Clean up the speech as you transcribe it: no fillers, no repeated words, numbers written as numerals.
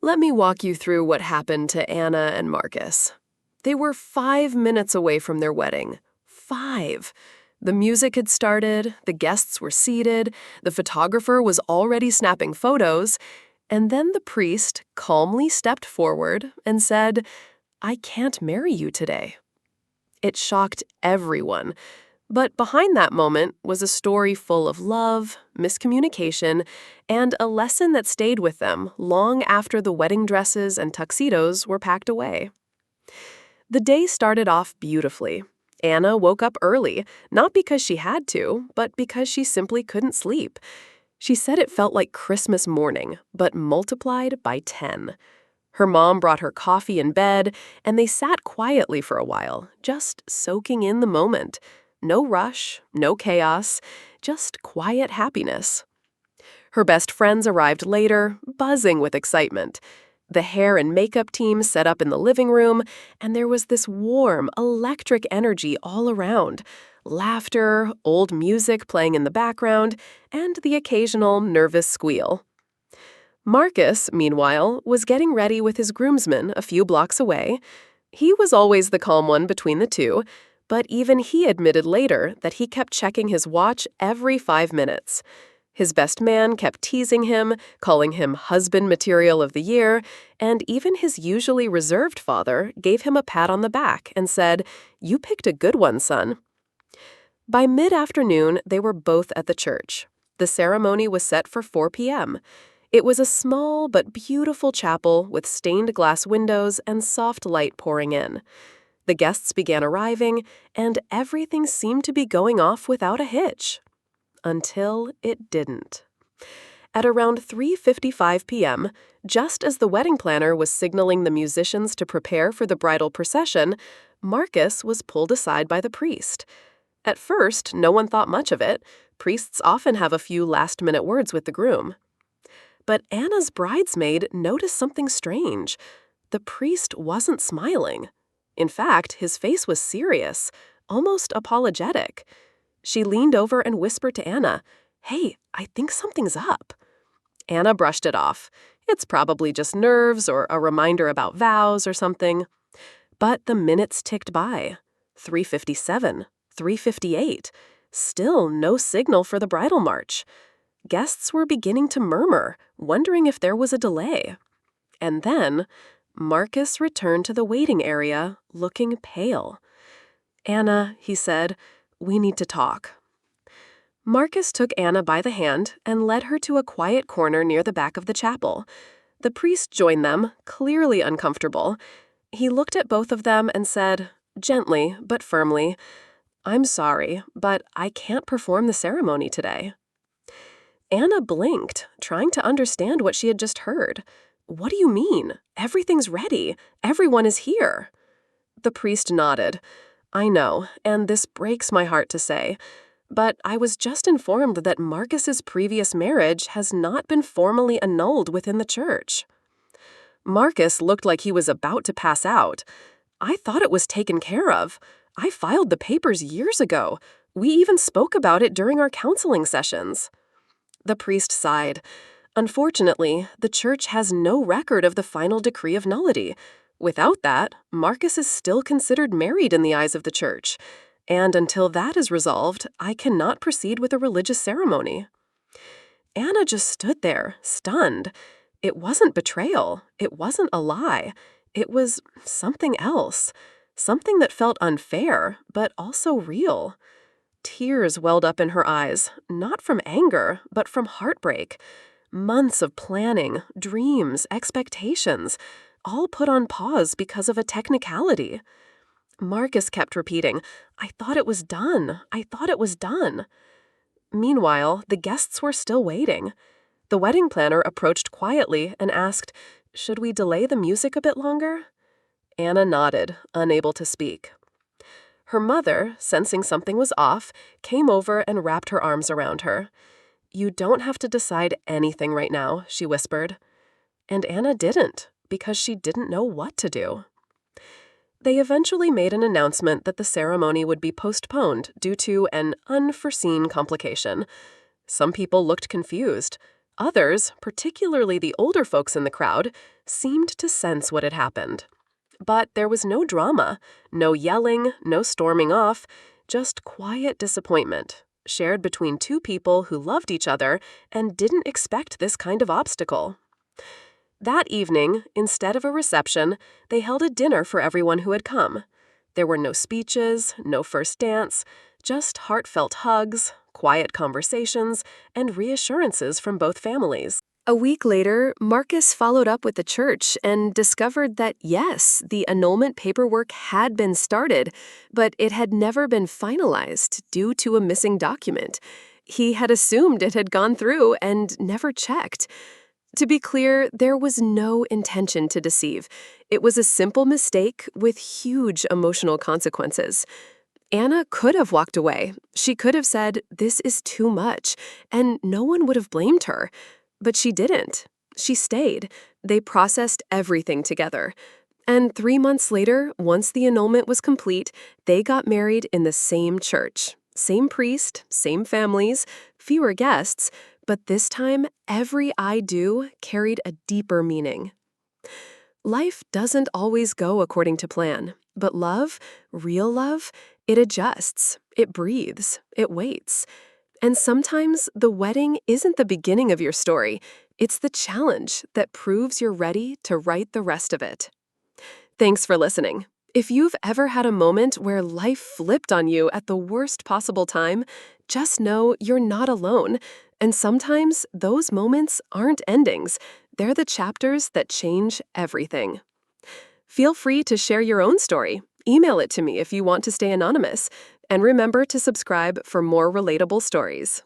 Let me walk you through what happened to Anna and Marcus. They were 5 minutes away from their wedding. 5. The music had started, the guests were seated, the photographer was already snapping photos, and then the priest calmly stepped forward and said, "I can't marry you today." It shocked everyone. But behind that moment was a story full of love, miscommunication, and a lesson that stayed with them long after the wedding dresses and tuxedos were packed away. The day started off beautifully. Anna woke up early, not because she had to, but because she simply couldn't sleep. She said it felt like Christmas morning, but multiplied by 10. Her mom brought her coffee in bed, and they sat quietly for a while, just soaking in the moment. No rush, no chaos, just quiet happiness. Her best friends arrived later, buzzing with excitement. The hair and makeup team set up in the living room, and there was this warm, electric energy all around. Laughter, old music playing in the background, and the occasional nervous squeal. Marcus, meanwhile, was getting ready with his groomsmen a few blocks away. He was always the calm one between the two, but even he admitted later that he kept checking his watch every 5 minutes. His best man kept teasing him, calling him husband material of the year, and even his usually reserved father gave him a pat on the back and said, "You picked a good one, son." By mid-afternoon, they were both at the church. The ceremony was set for 4 p.m. It was a small but beautiful chapel with stained glass windows and soft light pouring in. The guests began arriving, and everything seemed to be going off without a hitch. Until it didn't. At around 3:55 p.m., just as the wedding planner was signaling the musicians to prepare for the bridal procession, Marcus was pulled aside by the priest. At first, no one thought much of it. Priests often have a few last-minute words with the groom. But Anna's bridesmaid noticed something strange. The priest wasn't smiling. In fact, his face was serious, almost apologetic. She leaned over and whispered to Anna, "Hey, I think something's up." Anna brushed it off. It's probably just nerves or a reminder about vows or something. But the minutes ticked by. 3:57, 3:58. Still no signal for the bridal march. Guests were beginning to murmur, wondering if there was a delay. And then Marcus returned to the waiting area, looking pale. "Anna," he said, "we need to talk." Marcus took Anna by the hand and led her to a quiet corner near the back of the chapel. The priest joined them, clearly uncomfortable. He looked at both of them and said, gently but firmly, "I'm sorry, but I can't perform the ceremony today." Anna blinked, trying to understand what she had just heard. "What do you mean? Everything's ready. Everyone is here." The priest nodded. "I know, and this breaks my heart to say, but I was just informed that Marcus's previous marriage has not been formally annulled within the church." Marcus looked like he was about to pass out. "I thought it was taken care of. I filed the papers years ago. We even spoke about it during our counseling sessions." The priest sighed. "Unfortunately, the church has no record of the final decree of nullity. Without that, Marcus is still considered married in the eyes of the church, and until that is resolved, I cannot proceed with a religious ceremony." Anna just stood there, stunned. It wasn't betrayal. It wasn't a lie. It was something else. Something that felt unfair, but also real. Tears welled up in her eyes, not from anger, but from heartbreak. Months of planning, dreams, expectations, all put on pause because of a technicality. Marcus kept repeating, "I thought it was done. I thought it was done." Meanwhile, the guests were still waiting. The wedding planner approached quietly and asked, "Should we delay the music a bit longer?" Anna nodded, unable to speak. Her mother, sensing something was off, came over and wrapped her arms around her. "You don't have to decide anything right now," she whispered. And Anna didn't, because she didn't know what to do. They eventually made an announcement that the ceremony would be postponed due to an unforeseen complication. Some people looked confused. Others, particularly the older folks in the crowd, seemed to sense what had happened. But there was no drama, no yelling, no storming off, just quiet disappointment, shared between two people who loved each other and didn't expect this kind of obstacle. That evening, instead of a reception, they held a dinner for everyone who had come. There were no speeches, no first dance, just heartfelt hugs, quiet conversations, and reassurances from both families. A week later, Marcus followed up with the church and discovered that yes, the annulment paperwork had been started, but it had never been finalized due to a missing document. He had assumed it had gone through and never checked. To be clear, there was no intention to deceive. It was a simple mistake with huge emotional consequences. Anna could have walked away. She could have said, "This is too much," and no one would have blamed her. But she didn't. She stayed. They processed everything together. And 3 months later, once the annulment was complete, they got married in the same church. Same priest, same families, fewer guests, but this time, every "I do" carried a deeper meaning. Life doesn't always go according to plan, but love, real love, it adjusts, it breathes, it waits. And sometimes the wedding isn't the beginning of your story, it's the challenge that proves you're ready to write the rest of it. Thanks for listening. If you've ever had a moment where life flipped on you at the worst possible time, just know you're not alone. And sometimes those moments aren't endings. They're the chapters that change everything. Feel free to share your own story. Email it to me if you want to stay anonymous. And remember to subscribe for more relatable stories.